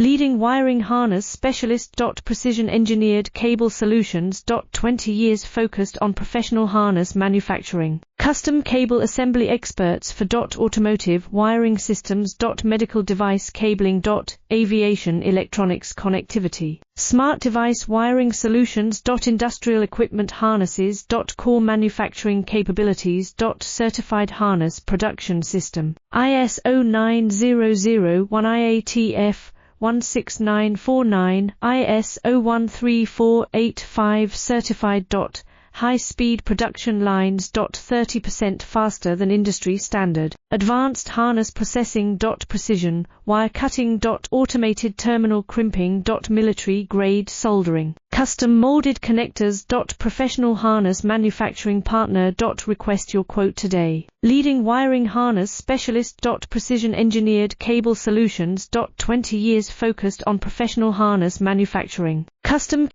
Leading wiring harness specialist. Precision engineered cable solutions. 20 years focused on professional harness manufacturing. Custom cable assembly experts for automotive wiring systems. Medical device cabling. Aviation electronics connectivity. Smart device wiring solutions. Industrial equipment harnesses. Core manufacturing capabilities. Certified harness production system. ISO 9001 IATF 16949, ISO 13485 certified. High-speed production lines. 30% faster than industry standard. Advanced harness processing. Precision wire cutting. Automated terminal crimping. Military-grade soldering. Custom molded connectors. Professional harness manufacturing partner. Request your quote today. Leading wiring harness specialist. Precision engineered cable solutions. 20 years focused on professional harness manufacturing. Custom